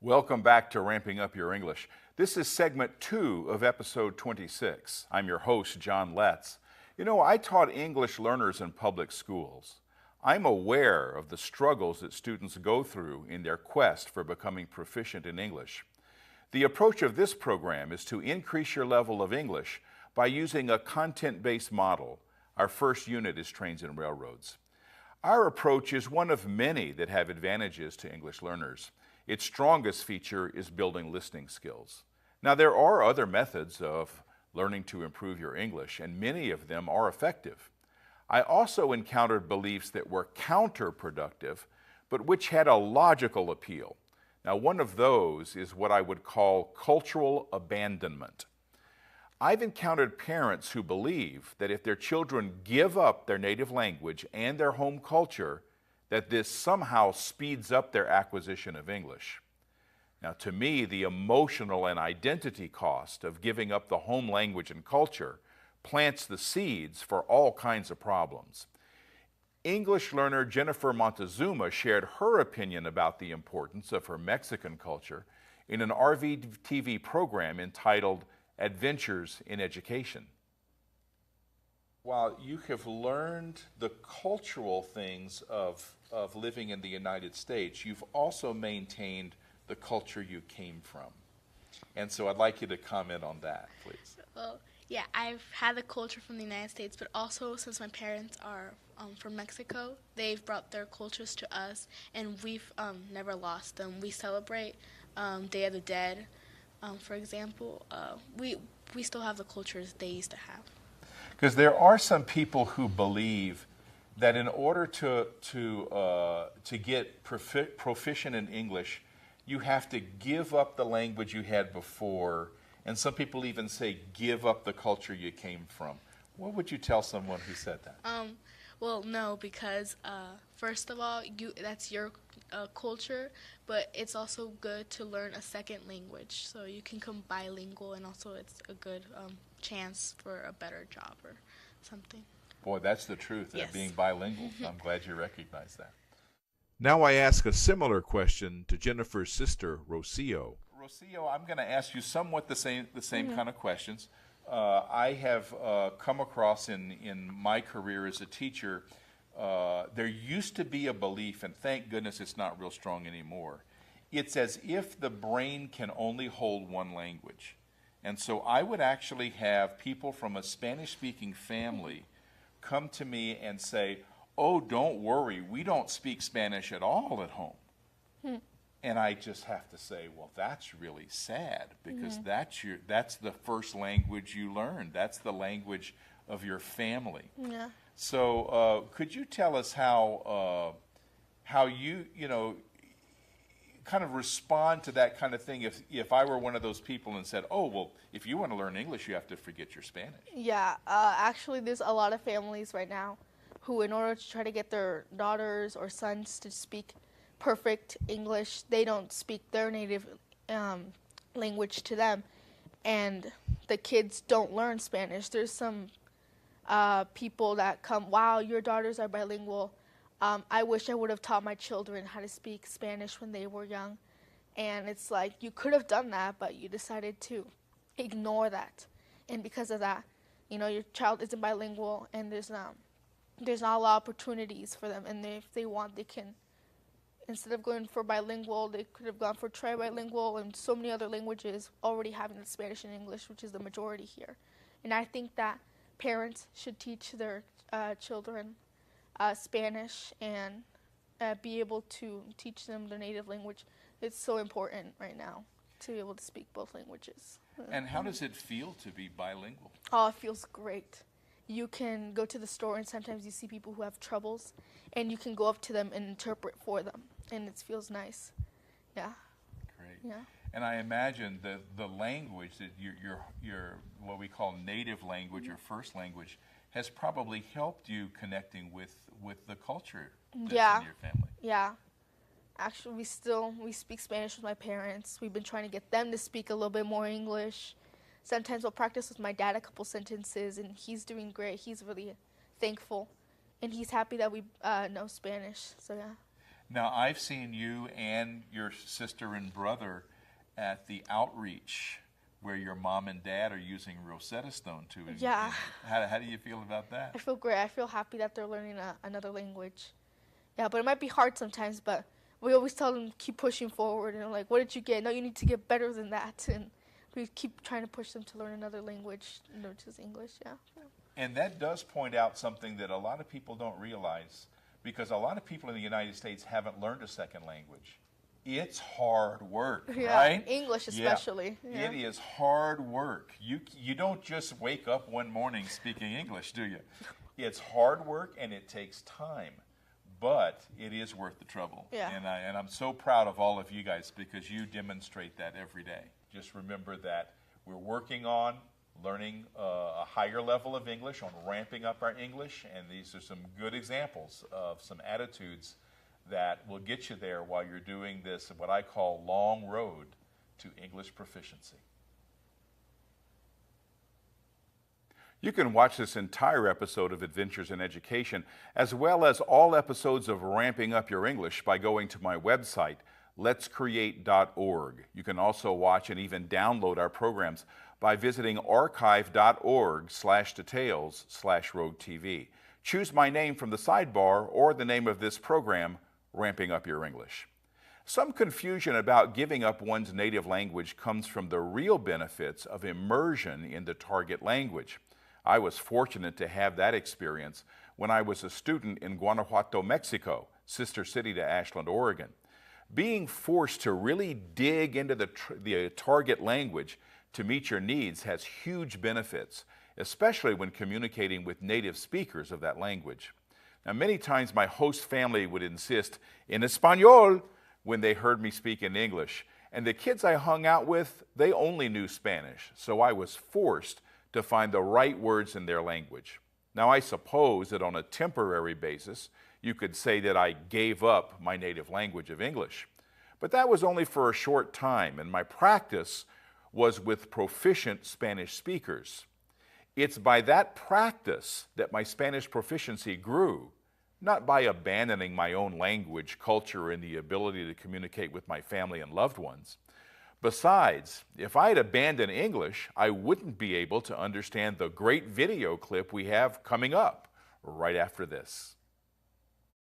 Welcome back to Ramping Up Your English. This is segment 2 of episode 26. I'm your host, John Letts. You know, I taught English learners in public schools. I'm aware of the struggles that students go through in their quest for becoming proficient in English. The approach of this program is to increase your level of English by using a content-based model. Our first unit is Trains and Railroads. Our approach is one of many that have advantages to English learners. Its strongest feature is building listening skills. Now, there are other methods of learning to improve your English, and many of them are effective. I also encountered beliefs that were counterproductive, but which had a logical appeal. Now, one of those is what I would call cultural abandonment. I've encountered parents who believe that if their children give up their native language and their home culture, that this somehow speeds up their acquisition of English. Now, to me, the emotional and identity cost of giving up the home language and culture plants the seeds for all kinds of problems. English learner Jennifer Moctezuma shared her opinion about the importance of her Mexican culture in an RVTV program entitled Adventures in Education. While you have learned the cultural things of living in the United States, you've also maintained the culture you came from. And so I'd like you to comment on that, please. Well, yeah, I've had the culture from the United States, but also since my parents are from Mexico, they've brought their cultures to us, and we've never lost them. We celebrate Day of the Dead, for example. We still have the cultures they used to have. Because there are some people who believe that in order to get proficient in English, you have to give up the language you had before, and some people even say give up the culture you came from. What would you tell someone who said that? Well, no, because first of all, that's your culture, but it's also good to learn a second language, so you can become bilingual, and also it's a good chance for a better job or something. Boy, that's the truth, Yes. being bilingual. I'm glad you recognize that. Now I ask a similar question to Jennifer's sister, Rocio. Rocio, I'm going to ask you somewhat the same kind of questions. I have come across in my career as a teacher, there used to be a belief, and thank goodness it's not real strong anymore. It's as if the brain can only hold one language. And so I would actually have people from a Spanish-speaking family come to me and say, oh, don't worry, we don't speak Spanish at all at home. And I just have to say, well, that's really sad, because that's the first language you learned. That's the language of your family. Yeah. So could you tell us how you kind of respond to that kind of thing if I were one of those people and said, oh, well, if you want to learn English, you have to forget your Spanish? Yeah, actually there's a lot of families right now who, in order to try to get their daughters or sons to speak perfect English, they don't speak their native language to them, and the kids don't learn Spanish. There's some people that come, wow, your daughters are bilingual. I wish I would have taught my children how to speak Spanish when they were young. And it's like, you could have done that, but you decided to ignore that. And because of that, your child isn't bilingual, and there's not a lot of opportunities for them. And if they want, they can, instead of going for bilingual, they could have gone for trilingual and so many other languages, already having the Spanish and English, which is the majority here. And I think that parents should teach their children Spanish and be able to teach them their native language. It's so important right now to be able to speak both languages. And how does it feel to be bilingual? Oh, it feels great. You can go to the store, and sometimes you see people who have troubles, and you can go up to them and interpret for them, and it feels nice. Yeah. Great. Yeah. And I imagine the language that your what we call native language, your first language, has probably helped you connecting with the culture that's in your family. Yeah. Actually, we speak Spanish with my parents. We've been trying to get them to speak a little bit more English. Sometimes we'll practice with my dad a couple sentences, and he's doing great. He's really thankful, and he's happy that we know Spanish. So yeah. Now, I've seen you and your sister and brother at the outreach where your mom and dad are using Rosetta Stone to. Yeah. How do you feel about that? I feel great. I feel happy that they're learning another language. Yeah, but it might be hard sometimes, but we always tell them keep pushing forward. And like, what did you get? No, you need to get better than that. And we keep trying to push them to learn another language, which is English, yeah. And that does point out something that a lot of people don't realize, because a lot of people in the United States haven't learned a second language. It's hard work, Yeah, right? English especially. Yeah. It is hard work. You don't just wake up one morning speaking English, do you? It's hard work and it takes time, but it is worth the trouble. Yeah. And I'm so proud of all of you guys because you demonstrate that every day. Just remember that we're working on learning a higher level of English, on ramping up our English, and these are some good examples of some attitudes that will get you there while you're doing this, what I call long road to English proficiency. You can watch this entire episode of Adventures in Education, as well as all episodes of Ramping Up Your English by going to my website, letscreate.org. You can also watch and even download our programs by visiting archive.org/details/roadtv. Choose my name from the sidebar or the name of this program, Ramping Up Your English. Some confusion about giving up one's native language comes from the real benefits of immersion in the target language. I was fortunate to have that experience when I was a student in Guanajuato, Mexico, sister city to Ashland, Oregon. Being forced to really dig into the target language to meet your needs has huge benefits, especially when communicating with native speakers of that language. Now, many times my host family would insist in Espanol when they heard me speak in English, and the kids I hung out with, they only knew Spanish, so I was forced to find the right words in their language. Now, I suppose that on a temporary basis, you could say that I gave up my native language of English, but that was only for a short time, and my practice was with proficient Spanish speakers. It's by that practice that my Spanish proficiency grew, not by abandoning my own language, culture, and the ability to communicate with my family and loved ones. Besides, if I had abandoned English, I wouldn't be able to understand the great video clip we have coming up right after this.